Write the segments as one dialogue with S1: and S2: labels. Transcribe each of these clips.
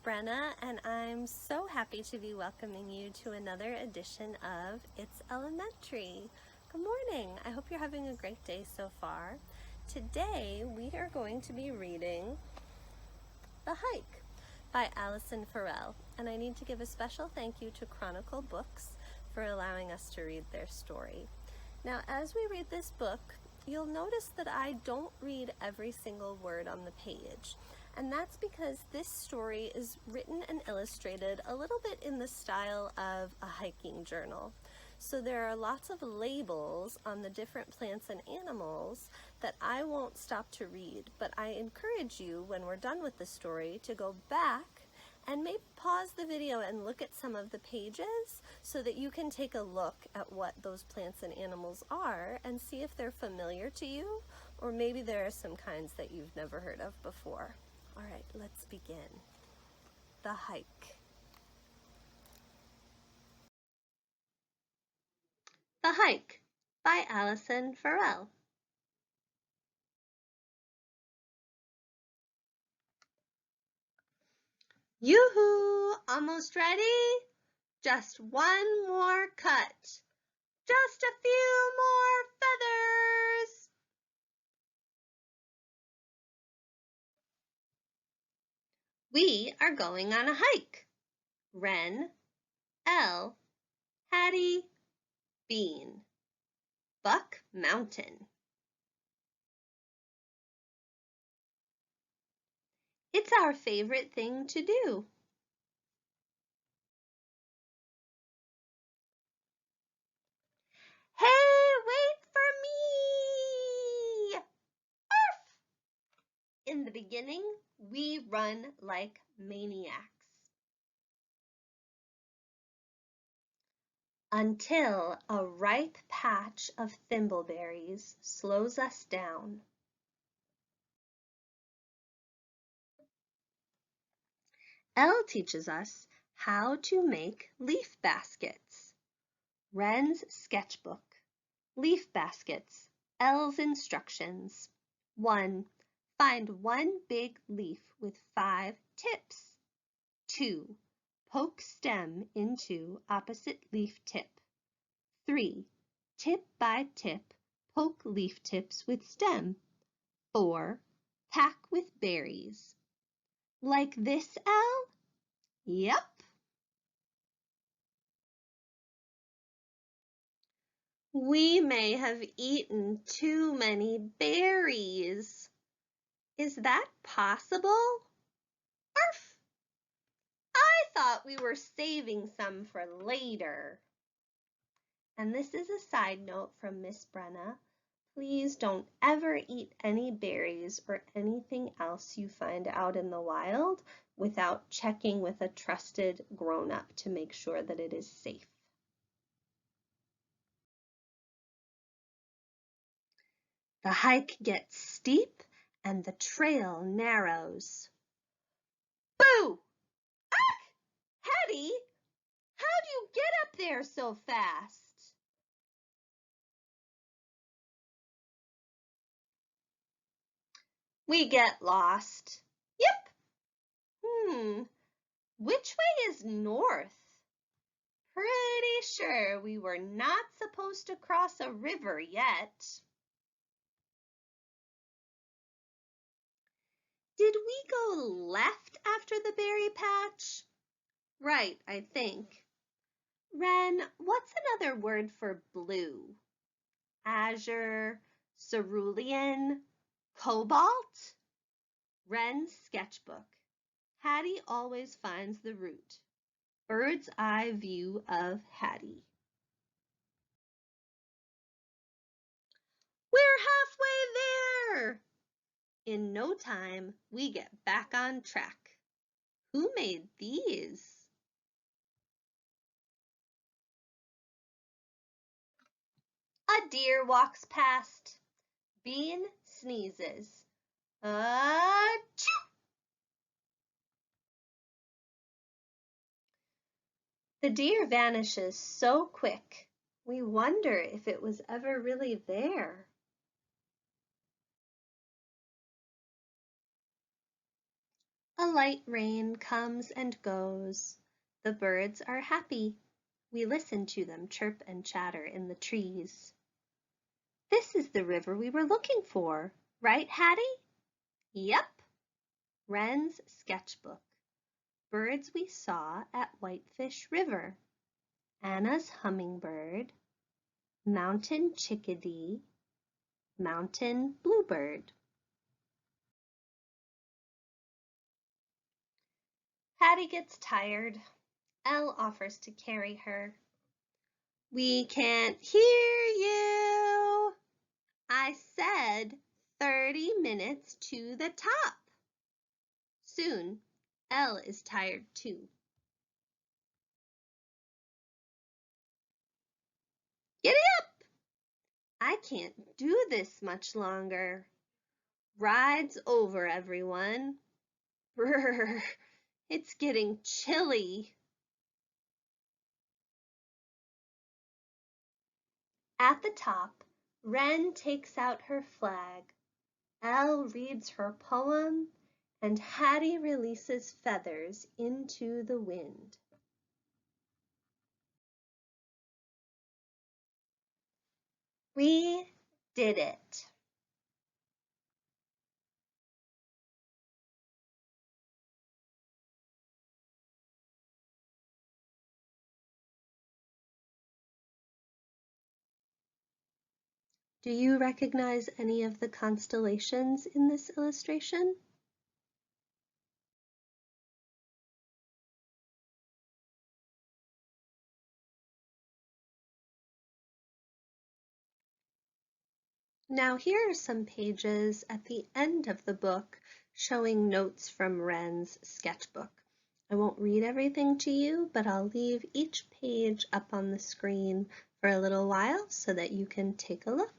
S1: Brenna, and I'm so happy to be welcoming you to another edition of It's Elementary. Good morning. I hope you're having a great day so far. Today we are going to be reading The Hike by Alison Farrell, and I need to give a special thank you to Chronicle Books for allowing us to read their story. Now, as we read this book, you'll notice that I don't read every single word on the page. And that's because this story is written and illustrated a little bit in the style of a hiking journal. So there are lots of labels on the different plants and animals that I won't stop to read, but I encourage you when we're done with the story to go back and maybe pause the video and look at some of the pages so that you can take a look at what those plants and animals are and see if they're familiar to you, or maybe there are some kinds that you've never heard of before. All right, let's begin. The Hike. The Hike by Alison Farrell. Yoo-hoo! Almost ready? Just one more cut. Just a few more feathers. We are going on a hike. Wren, L, Hattie, Bean. Buck Mountain. It's our favorite thing to do. Hey, wait for me! Arf! In the beginning, we run like maniacs. Until a ripe patch of thimbleberries slows us down. Elle teaches us how to make leaf baskets. Wren's sketchbook. Leaf baskets. Elle's instructions. 1. Find one big leaf with 5 tips. 2. Poke stem into opposite leaf tip. 3. Tip by tip, poke leaf tips with stem. 4. Pack with berries. Like this, Elle? Yep. We may have eaten too many berries. Is that possible? Arf! I thought we were saving some for later. And this is a side note from Miss Brenna. Please don't ever eat any berries or anything else you find out in the wild without checking with a trusted grown-up to make sure that it is safe. The hike gets steep and the trail narrows. Boo! Ack! Hattie, how'd you get up there so fast? We get lost. Yep. Which way is north? Pretty sure we were not supposed to cross a river yet. Did we go left after the berry patch? Right, I think. Wren, what's another word for blue? Azure, cerulean, cobalt? Wren's sketchbook. Hattie always finds the route. Bird's eye view of Hattie. We're halfway there! In no time, we get back on track. Who made these? A deer walks past. Bean sneezes. Achoo! The deer vanishes so quick, we wonder if it was ever really there. A light rain comes and goes. The birds are happy. We listen to them chirp and chatter in the trees. This is the river we were looking for, right, Hattie? Yep. Wren's sketchbook. Birds we saw at Whitefish River. Anna's hummingbird. Mountain chickadee. Mountain bluebird. Hattie gets tired. Elle offers to carry her. We can't hear you. I said 30 minutes to the top. Soon, Elle is tired too. Get up! I can't do this much longer. Ride's over, everyone. Brr, it's getting chilly. At the top, Wren takes out her flag. Elle reads her poem, and Hattie releases feathers into the wind. We did it. Do you recognize any of the constellations in this illustration? Now here are some pages at the end of the book showing notes from Wren's sketchbook. I won't read everything to you, but I'll leave each page up on the screen for a little while so that you can take a look.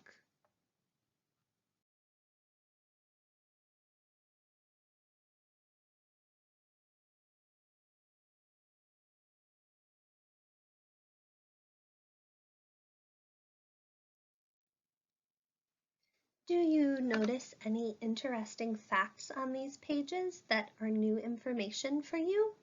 S1: Do you notice any interesting facts on these pages that are new information for you?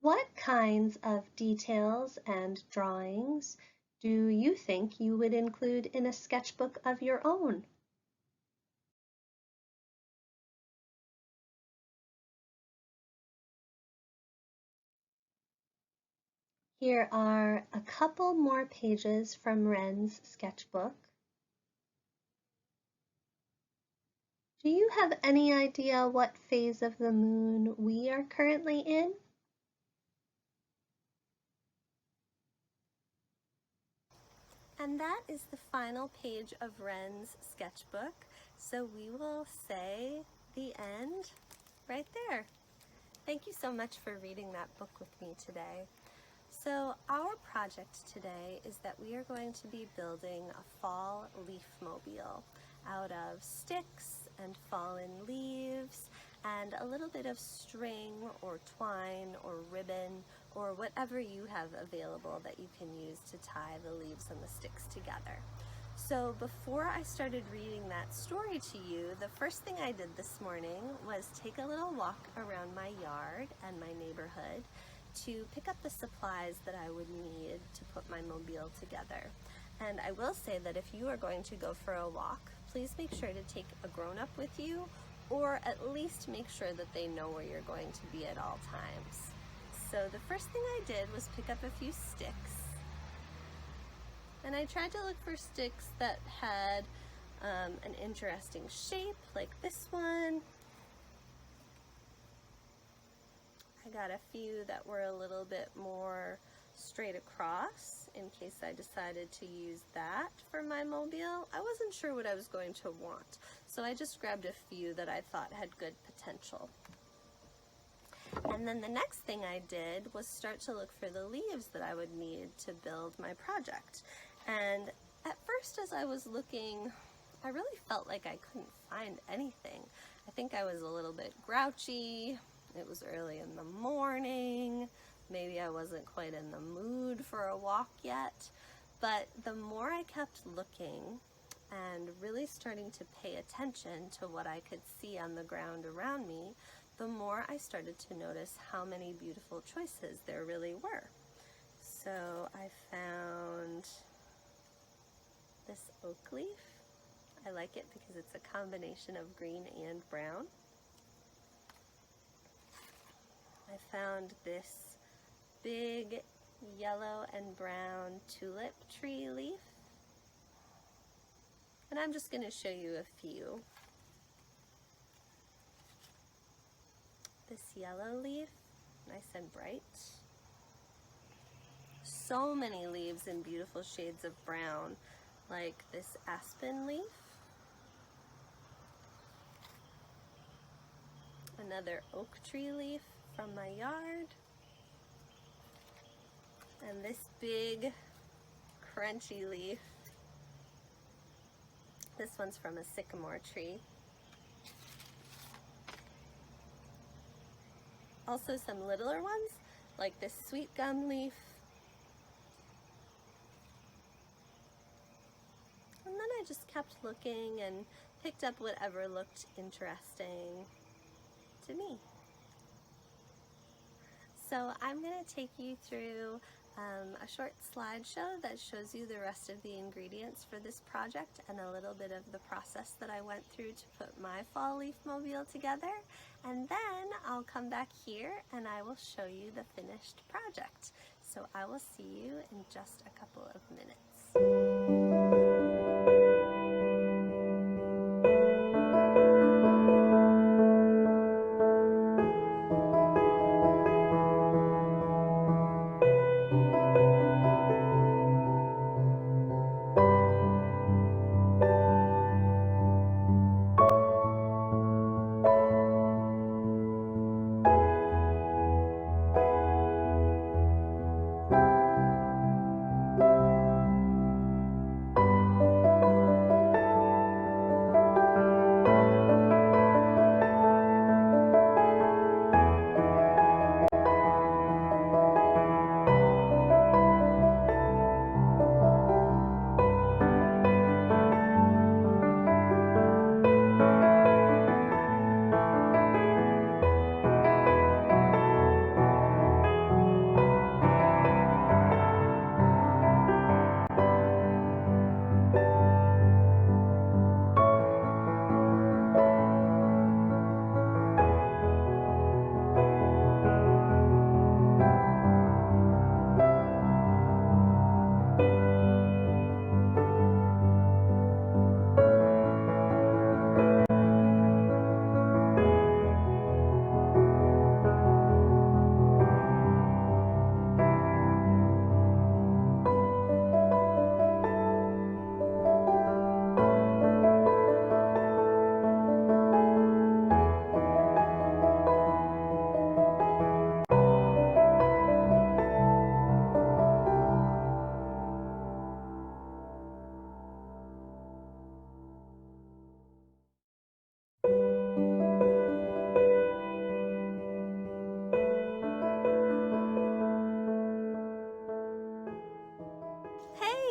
S1: What kinds of details and drawings do you think you would include in a sketchbook of your own? Here are a couple more pages from Wren's sketchbook. Do you have any idea what phase of the moon we are currently in? And that is the final page of Wren's sketchbook. So we will say the end right there. Thank you so much for reading that book with me today. So our project today is that we are going to be building a fall leaf mobile out of sticks and fallen leaves and a little bit of string or twine or ribbon or whatever you have available that you can use to tie the leaves and the sticks together. So before I started reading that story to you, the first thing I did this morning was take a little walk around my yard and my neighborhood to pick up the supplies that I would need to put my mobile together. And I will say that if you are going to go for a walk, please make sure to take a grown-up with you, or at least make sure that they know where you're going to be at all times. So the first thing I did was pick up a few sticks. And I tried to look for sticks that had an interesting shape, like this one. I got a few that were a little bit more straight across in case I decided to use that for my mobile. I wasn't sure what I was going to want, so I just grabbed a few that I thought had good potential. And then the next thing I did was start to look for the leaves that I would need to build my project. And at first, as I was looking, I really felt like I couldn't find anything. I think I was a little bit grouchy. it was early in the morning. Maybe I wasn't quite in the mood for a walk yet. But the more I kept looking and really starting to pay attention to what I could see on the ground around me, the more I started to notice how many beautiful choices there really were. So I found this oak leaf. I like it because it's a combination of green and brown. I found this big yellow and brown tulip tree leaf. And I'm just going to show you a few. This yellow leaf, nice and bright. So many leaves in beautiful shades of brown, like this aspen leaf. Another oak tree leaf from my yard. And this big crunchy leaf. This one's from a sycamore tree. Also some littler ones, like this sweet gum leaf. And then I just kept looking and picked up whatever looked interesting to me. So I'm going to take you through a short slideshow that shows you the rest of the ingredients for this project and a little bit of the process that I went through to put my fall leaf mobile together. And then I'll come back here and I will show you the finished project. So I will see you in just a couple of minutes.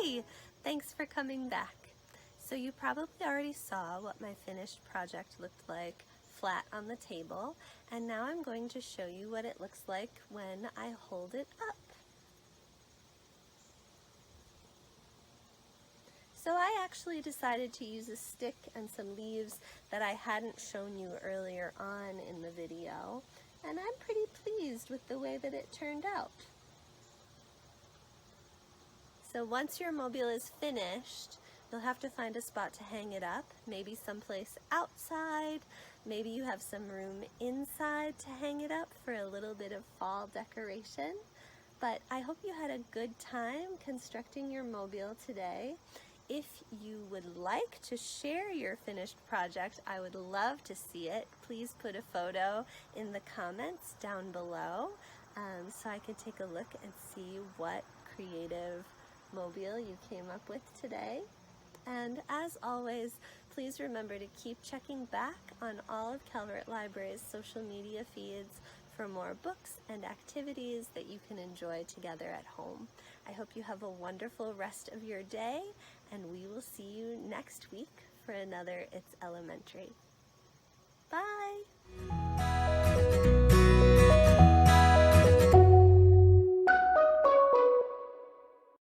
S1: Hey, thanks for coming back. So you probably already saw what my finished project looked like flat on the table, and now I'm going to show you what it looks like when I hold it up. So I actually decided to use a stick and some leaves that I hadn't shown you earlier on in the video, and I'm pretty pleased with the way that it turned out. So once your mobile is finished, you'll have to find a spot to hang it up, maybe someplace outside, maybe you have some room inside to hang it up for a little bit of fall decoration. But I hope you had a good time constructing your mobile today. If you would like to share your finished project, I would love to see it. Please put a photo in the comments down below so I can take a look and see what creative mobile you came up with today. And as always, Please remember to keep checking back on all of Calvert Library's social media feeds for more books and activities that you can enjoy together at home. I hope you have a wonderful rest of your day, and we will see you next week for another It's Elementary. Bye!